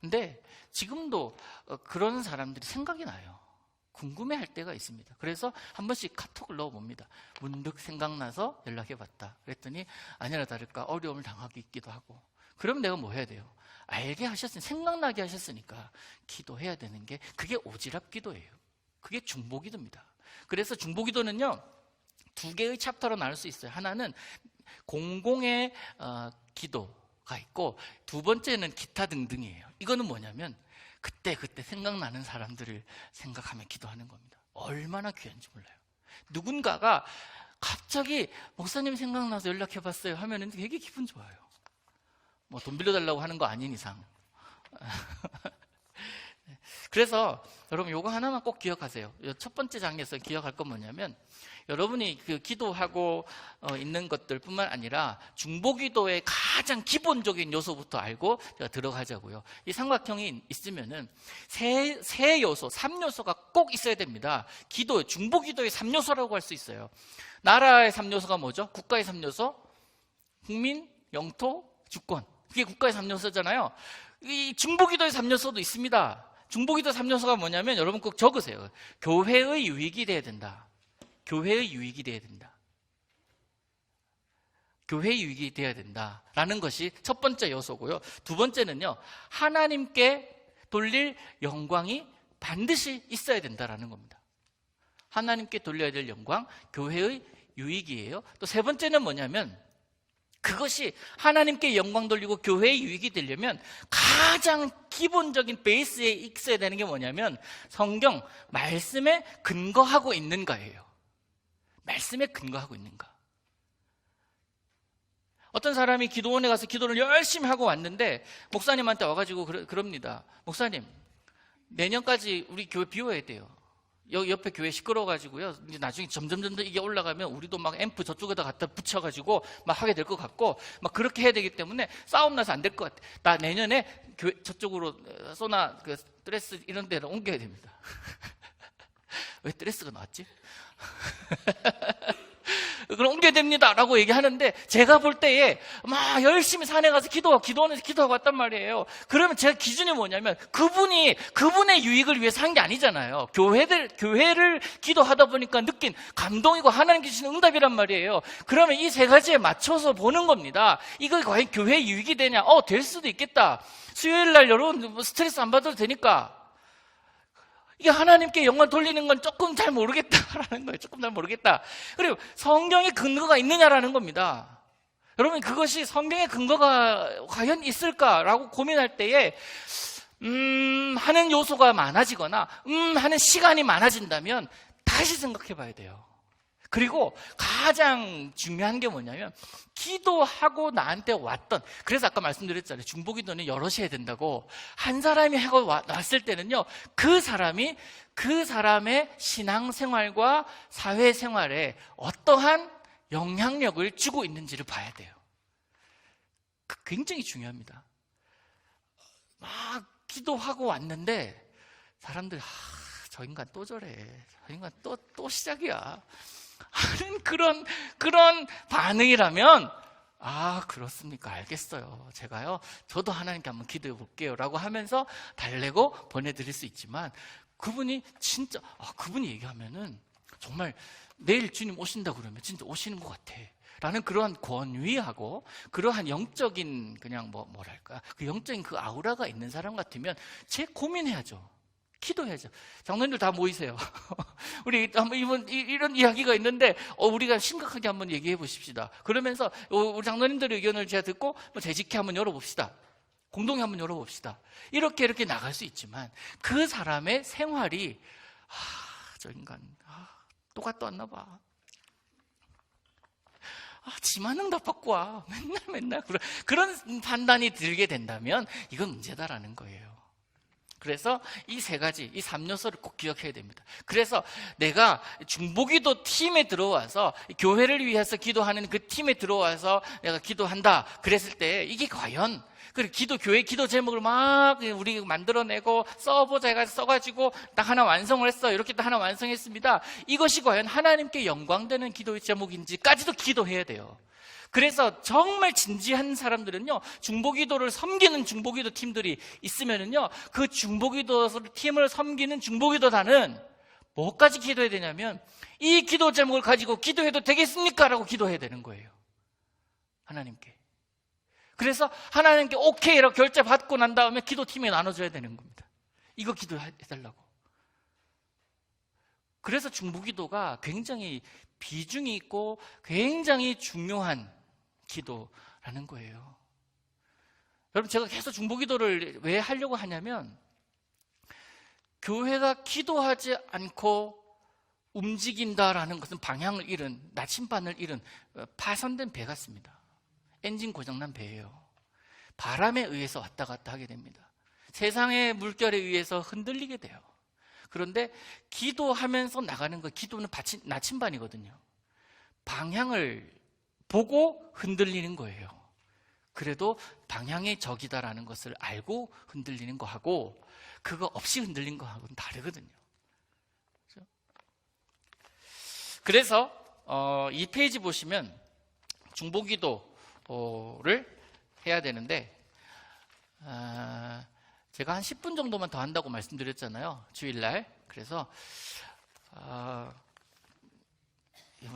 S1: 근데 지금도 그런 사람들이 생각이 나요. 궁금해할 때가 있습니다. 그래서 한 번씩 카톡을 넣어봅니다. 문득 생각나서 연락해봤다. 그랬더니 아니나 다를까 어려움을 당하고 있기도 하고. 그럼 내가 뭐 해야 돼요? 알게 하셨으니, 생각나게 하셨으니까 기도해야 되는 게, 그게 오지랖 기도예요. 그게 중보 기도입니다. 그래서 중보 기도는요 2개의 챕터로 나눌 수 있어요. 하나는 공공의 기도가 있고, 두 번째는 기타 등등이에요. 이거는 뭐냐면 그때 생각나는 사람들을 생각하며 기도하는 겁니다. 얼마나 귀한지 몰라요. 누군가가 갑자기 목사님 생각나서 연락해봤어요 하면은 되게 기분 좋아요. 돈 빌려달라고 하는 거 아닌 이상. 그래서 여러분 요거 하나만 꼭 기억하세요. 첫 번째 장에서 기억할 건 뭐냐면, 여러분이 그 기도하고 있는 것들 뿐만 아니라 중보기도의 가장 기본적인 요소부터 알고 제가 들어가자고요. 이 삼각형이 있으면은 세 요소, 3요소가 꼭 있어야 됩니다. 중보기도의 3요소라고 할 수 있어요. 나라의 3요소가 뭐죠? 국가의 3요소? 국민, 영토, 주권. 그게 국가의 3요소잖아요. 이 중보기도의 3요소도 있습니다. 중보기도 3요소가 뭐냐면 여러분 꼭 적으세요. 교회의 유익이 돼야 된다. 교회의 유익이 돼야 된다. 교회의 유익이 돼야 된다라는 것이 첫 번째 요소고요. 두 번째는요, 하나님께 돌릴 영광이 반드시 있어야 된다라는 겁니다. 하나님께 돌려야 될 영광, 교회의 유익이에요. 또 세 번째는 뭐냐면, 그것이 하나님께 영광 돌리고 교회의 유익이 되려면 가장 기본적인 베이스에 있어야 되는 게 뭐냐면, 성경, 말씀에 근거하고 있는가예요. 말씀에 근거하고 있는가. 어떤 사람이 기도원에 가서 기도를 열심히 하고 왔는데 목사님한테 와가지고 그럽니다. 목사님, 내년까지 우리 교회 비워야 돼요. 여기 옆에 교회 시끄러워가지고요. 이제 나중에 점점 이게 올라가면 우리도 막 앰프 저쪽에다 갖다 붙여가지고 막 하게 될 것 같고, 막 그렇게 해야 되기 때문에 싸움 나서 안 될 것 같아. 나 내년에 교회 저쪽으로 소나 그 드레스 이런 데를 옮겨야 됩니다. 왜 드레스가 나왔지? 그럼 옮겨야 됩니다 라고 얘기하는데, 제가 볼 때에 막 열심히 산에 가서 기도원에서 기도하고 왔단 말이에요. 그러면 제가 기준이 뭐냐면, 그분의 유익을 위해서 한 게 아니잖아요. 교회를 기도하다 보니까 느낀 감동이고 하나님께 주시는 응답이란 말이에요. 그러면 이 세 가지에 맞춰서 보는 겁니다. 이거 과연 교회의 유익이 되냐? 될 수도 있겠다. 수요일날 여러분 스트레스 안 받아도 되니까. 이게 하나님께 영광 돌리는 건 조금 잘 모르겠다라는 거예요. 조금 잘 모르겠다. 그리고 성경에 근거가 있느냐라는 겁니다. 여러분, 그것이 성경의 근거가 과연 있을까라고 고민할 때에 하는 요소가 많아지거나 하는 시간이 많아진다면 다시 생각해 봐야 돼요. 그리고 가장 중요한 게 뭐냐면, 기도하고 나한테 왔던, 그래서 아까 말씀드렸잖아요. 중보기도는 여럿이 해야 된다고. 한 사람이 하고 왔을 때는요, 그 사람의 신앙생활과 사회생활에 어떠한 영향력을 주고 있는지를 봐야 돼요. 굉장히 중요합니다. 막 기도하고 왔는데 사람들이 저 인간 또 저래, 저 인간 또 시작이야 하는 그런 반응이라면, 그렇습니까? 알겠어요. 저도 하나님께 한번 기도해 볼게요 라고 하면서 달래고 보내드릴 수 있지만, 그분이 그분이 얘기하면은 정말 내일 주님 오신다 그러면 진짜 오시는 것 같아 라는 그러한 권위하고 그러한 영적인 그 영적인 그 아우라가 있는 사람 같으면 고민해야죠. 기도해야죠. 장로님들 다 모이세요. 우리 한번 이런 이야기가 있는데 우리가 심각하게 한번 얘기해 보십시다. 그러면서 우리 장로님들의 의견을 제가 듣고 재직회 한번 열어봅시다. 공동회 한번 열어봅시다. 이렇게 나갈 수 있지만, 그 사람의 생활이 저 인간 또가 또 왔나 봐. 지만 응답 받고 와. 맨날 그런 판단이 들게 된다면 이건 문제다라는 거예요. 그래서 이 세 가지, 이 3요소를 꼭 기억해야 됩니다. 그래서 내가 중보기도 팀에 들어와서, 교회를 위해서 기도하는 그 팀에 들어와서 내가 기도한다 그랬을 때, 이게 과연 교회 기도 제목을 막 우리 만들어내고 써보자 해가지고 써가지고 딱 하나 완성을 했어요. 이렇게 딱 하나 완성했습니다. 이것이 과연 하나님께 영광되는 기도의 제목인지까지도 기도해야 돼요. 그래서 정말 진지한 사람들은요, 중보기도를 섬기는 중보기도 팀들이 있으면은요, 그 중보기도 팀을 섬기는 중보기도단은 뭐까지 기도해야 되냐면, 이 기도 제목을 가지고 기도해도 되겠습니까? 라고 기도해야 되는 거예요. 하나님께. 그래서 하나님께 오케이라고 결제 받고 난 다음에 기도팀에 나눠줘야 되는 겁니다. 이거 기도해달라고. 그래서 중보기도가 굉장히 비중이 있고 굉장히 중요한 기도라는 거예요. 여러분, 제가 계속 중보기도를 왜 하려고 하냐면, 교회가 기도하지 않고 움직인다라는 것은 방향을 잃은, 나침반을 잃은 파손된 배 같습니다. 엔진 고장난 배예요. 바람에 의해서 왔다 갔다 하게 됩니다. 세상의 물결에 의해서 흔들리게 돼요. 그런데 기도하면서 나가는 거, 기도는 나침반이거든요. 방향을 보고 흔들리는 거예요. 그래도 방향이 저기다라는 것을 알고 흔들리는 거하고 그거 없이 흔들린 거하고는 다르거든요. 그래서 이 페이지 보시면 중보기도를 해야 되는데 제가 한 10분 정도만 더 한다고 말씀드렸잖아요, 주일날. 그래서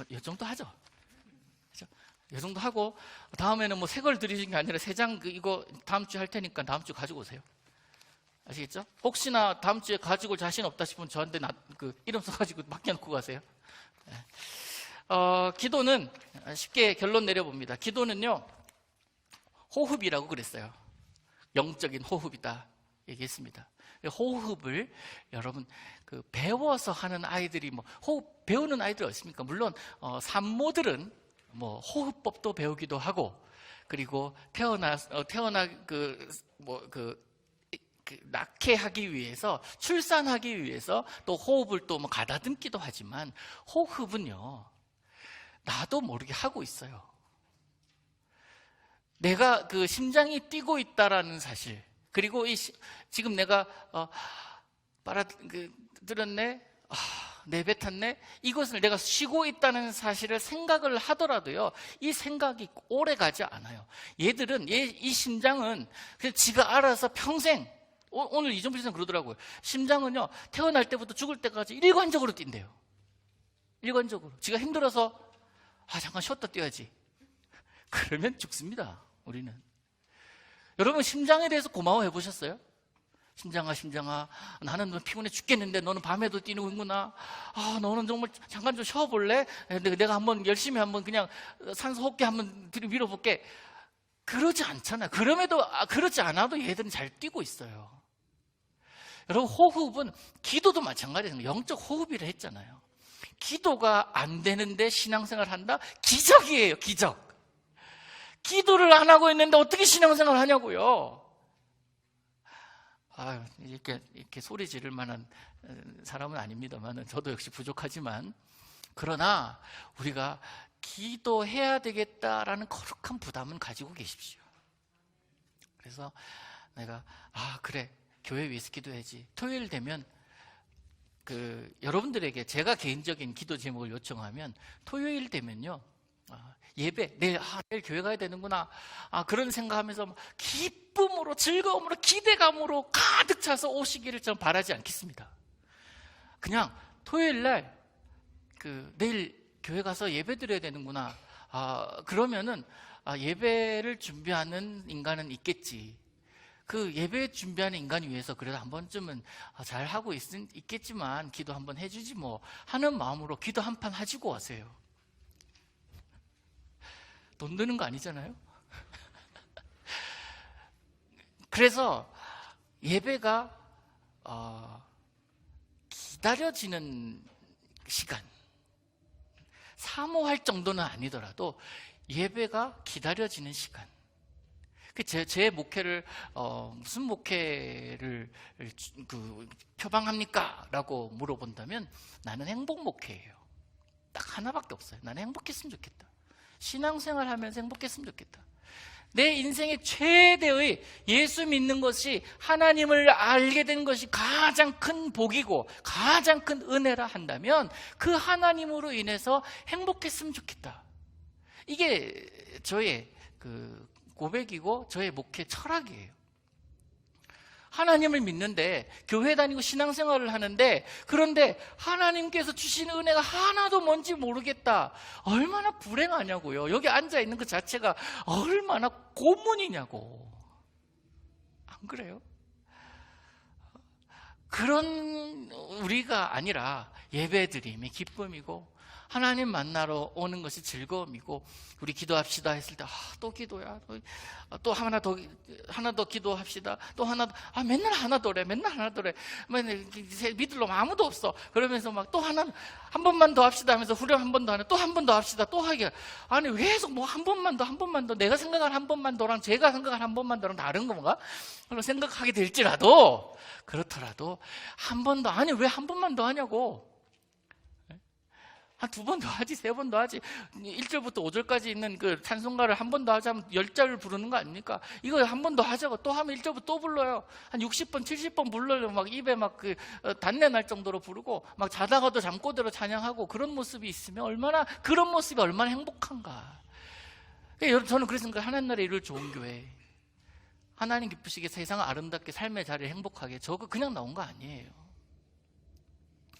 S1: 이 정도 하죠. 그렇죠? 이 정도 하고 다음에는 뭐 새 걸 드리신 게 아니라 새 장 이거 다음 주에 할 테니까 다음 주 가지고 오세요. 아시겠죠? 혹시나 다음 주에 가지고 자신 없다 싶으면 저한테 이름 써가지고 맡겨놓고 가세요. 기도는 쉽게 결론 내려봅니다. 기도는요, 호흡이라고 그랬어요. 영적인 호흡이다 얘기했습니다. 호흡을 여러분 배워서 하는 아이들이 호흡 배우는 아이들이 어딨습니까? 물론 산모들은 호흡법도 배우기도 하고, 그리고 낳게 하기 위해서, 출산하기 위해서 또 호흡을 또 가다듬기도 하지만, 호흡은요 나도 모르게 하고 있어요. 내가 심장이 뛰고 있다라는 사실, 그리고 지금 내가 들었네, 내뱉었네, 이것을 내가 쉬고 있다는 사실을 생각을 하더라도요, 이 생각이 오래 가지 않아요. 얘들은 이 심장은 그냥 지가 알아서 평생, 오늘 이정표 선생님 그러더라고요. 심장은요 태어날 때부터 죽을 때까지 일관적으로 뛴대요. 일관적으로. 지가 힘들어서 잠깐 쉬었다 뛰어야지, 그러면 죽습니다. 우리는. 여러분, 심장에 대해서 고마워해 보셨어요? 심장아, 나는 너 피곤해 죽겠는데 너는 밤에도 뛰는구나. 너는 정말 잠깐 좀 쉬어볼래? 내가 한번 열심히 한번 그냥 산소 호흡기 한번 밀어볼게. 그러지 않잖아요. 그러지 않아도 얘들은 잘 뛰고 있어요. 여러분, 호흡은, 기도도 마찬가지예요. 영적 호흡이라 했잖아요. 기도가 안 되는데 신앙생활 한다? 기적이에요, 기적. 기도를 안 하고 있는데 어떻게 신앙생활 하냐고요. 이렇게 소리 지를 만한 사람은 아닙니다만, 저도 역시 부족하지만, 그러나 우리가 기도해야 되겠다라는 거룩한 부담은 가지고 계십시오. 그래서 내가 그래, 교회 위해서 기도해야지. 토요일 되면 여러분들에게 제가 개인적인 기도 제목을 요청하면, 토요일 되면요, 예배, 내일 교회 가야 되는구나, 그런 생각하면서 기쁨으로, 즐거움으로, 기대감으로 가득 차서 오시기를 전 바라지 않겠습니다. 그냥 토요일 날 내일 교회 가서 예배 드려야 되는구나, 그러면은 예배를 준비하는 인간은 있겠지. 그 예배 준비하는 인간을 위해서 그래도 한 번쯤은 잘 하고 있겠지만 기도 한번 해주지 뭐 하는 마음으로 기도 한 판 하시고 와세요. 돈 드는 거 아니잖아요. 그래서 예배가 기다려지는 시간, 사모할 정도는 아니더라도 예배가 기다려지는 시간. 제 목회를 무슨 목회를 표방합니까? 라고 물어본다면 나는 행복 목회예요. 딱 하나밖에 없어요. 나는 행복했으면 좋겠다. 신앙생활 하면서 행복했으면 좋겠다. 내 인생의 최대의 예수 믿는 것이, 하나님을 알게 된 것이 가장 큰 복이고 가장 큰 은혜라 한다면 그 하나님으로 인해서 행복했으면 좋겠다. 이게 저의 고백이고 저의 목회 철학이에요. 하나님을 믿는데, 교회 다니고 신앙생활을 하는데, 그런데 하나님께서 주신 은혜가 하나도 뭔지 모르겠다. 얼마나 불행하냐고요. 여기 앉아있는 그 자체가 얼마나 고문이냐고. 안 그래요? 그런 우리가 아니라 예배드림이 기쁨이고, 하나님 만나러 오는 것이 즐거움이고, 우리 기도합시다 했을 때 또 기도야, 또 하나 더 기도합시다, 또 하나 더, 맨날 하나 더래, 맨날 하나 더래, 믿을 놈 아무도 없어. 그러면서 막 또 한 번만 더 합시다 하면서 후렴 한 번 더 하네, 또 한 번 더 합시다, 또 하게. 아니 계속 뭐 한 번만 더, 내가 생각한 한 번만 더랑 제가 생각한 한 번만 더랑 다른 건가? 그런 생각하게 될지라도, 그렇더라도 한 번 더, 아니 왜 한 번만 더 하냐고. 한 2번 더 하지, 3번 더 하지. 1절부터 5절까지 있는 그 찬송가를 한 번 더 하자면 10자를 부르는 거 아닙니까? 이거 한 번 더 하자고. 또 하면 1절부터 또 불러요. 한 60번, 70번 불러요. 막 입에 막 그 단내 날 정도로 부르고, 막 자다가도 잠꼬대로 찬양하고, 그런 모습이 있으면 그런 모습이 얼마나 행복한가. 저는 그래서 하나님 나라에 이룰 좋은 교회, 하나님 기쁘시게 세상을 아름답게 삶의 자리를 행복하게, 저거 그냥 나온 거 아니에요.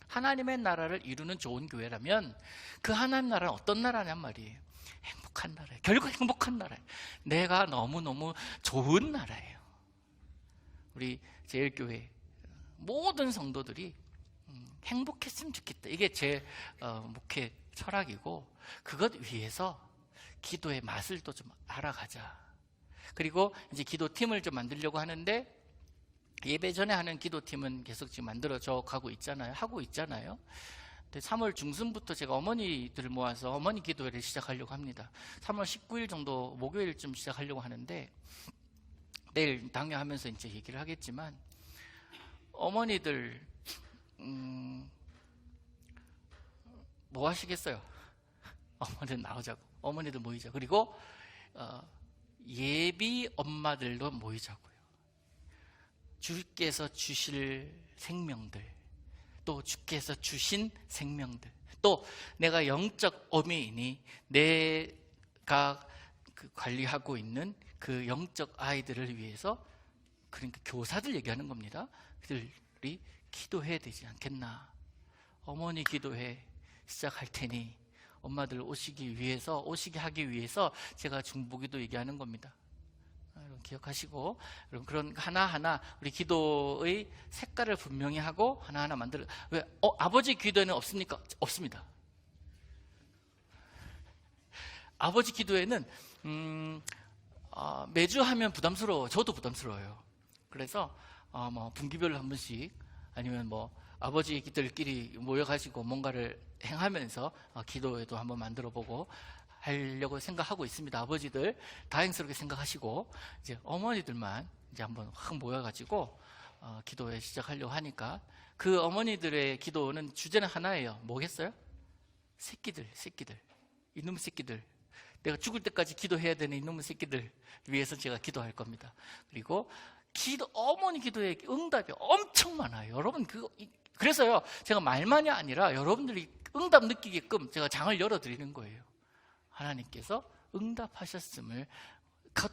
S1: 하나님의 나라를 이루는 좋은 교회라면 그 하나님 나라는 어떤 나라냔 말이에요. 행복한 나라예요. 결국 행복한 나라예요. 내가 너무너무 좋은 나라예요. 우리 제일교회 모든 성도들이 행복했으면 좋겠다. 이게 제 목회 철학이고, 그것 위해서 기도의 맛을 또 좀 알아가자. 그리고 이제 기도팀을 좀 만들려고 하는데, 예배 전에 하는 기도팀은 계속 지금 만들어져 가고 있잖아요. 하고 있잖아요. 근데 3월 중순부터 제가 어머니들 모아서 어머니 기도회를 시작하려고 합니다. 3월 19일 정도 목요일쯤 시작하려고 하는데, 내일 당뇨하면서 이제 얘기를 하겠지만, 어머니들 뭐 하시겠어요? 어머니들 나오자고, 어머니들 모이자. 그리고 예비 엄마들도 모이자고요. 주께서 주실 생명들, 또 주께서 주신 생명들, 또 내가 영적 어미이니 내가 관리하고 있는 그 영적 아이들을 위해서, 그러니까 교사들 얘기하는 겁니다. 그들이 기도해야 되지 않겠나. 어머니 기도회 시작할 테니 엄마들 오시게 하기 위해서 제가 중보기도 얘기하는 겁니다. 여러분 기억하시고, 여러분 그런 하나하나 우리 기도의 색깔을 분명히 하고 하나하나 만들어. 왜? 아버지 기도에는 없습니까? 없습니다. 아버지 기도에는 매주 하면 부담스러워. 저도 부담스러워요. 그래서 뭐 분기별로 한 번씩, 아니면 뭐 아버지들끼리 모여가지고 뭔가를 행하면서 기도회도 한번 만들어보고 하려고 생각하고 있습니다. 아버지들 다행스럽게 생각하시고, 이제 어머니들만 이제 한번 확 모여가지고 기도회 시작하려고 하니까, 그 어머니들의 기도는 주제는 하나예요. 뭐겠어요? 새끼들, 이놈의 새끼들, 내가 죽을 때까지 기도해야 되는 이놈의 새끼들 위해서 제가 기도할 겁니다. 그리고 어머니 기도에 응답이 엄청 많아요. 여러분 그래서요, 제가 말만이 아니라 여러분들이 응답 느끼게끔 제가 장을 열어드리는 거예요. 하나님께서 응답하셨음을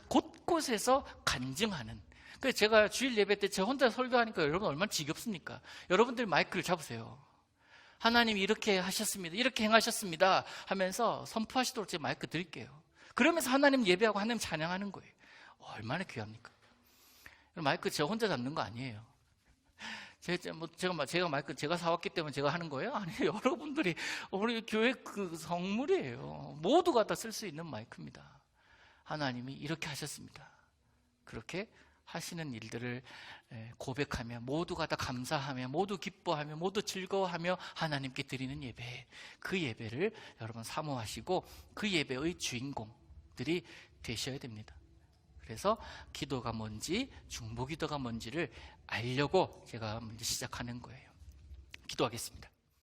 S1: 곳곳에서 간증하는. 그래서 제가 주일 예배 때 저 혼자 설교하니까 여러분 얼마나 지겹습니까? 여러분들 마이크를 잡으세요. 하나님이 이렇게 하셨습니다, 이렇게 행하셨습니다 하면서 선포하시도록 제가 마이크 드릴게요. 그러면서 하나님 예배하고 하나님 찬양하는 거예요. 얼마나 귀합니까? 마이크 저 혼자 잡는 거 아니에요. 제가 마이크 제가 사왔기 때문에 제가 하는 거예요? 아니에요. 여러분들이 우리 교회 그 성물이에요. 모두가 다 쓸 수 있는 마이크입니다. 하나님이 이렇게 하셨습니다. 그렇게 하시는 일들을 고백하며, 모두가 다 감사하며, 모두 기뻐하며, 모두 즐거워하며 하나님께 드리는 예배, 그 예배를 여러분 사모하시고 그 예배의 주인공들이 되셔야 됩니다. 그래서 기도가 뭔지, 중보기도가 뭔지를 알려고 제가 먼저 시작하는 거예요. 기도하겠습니다.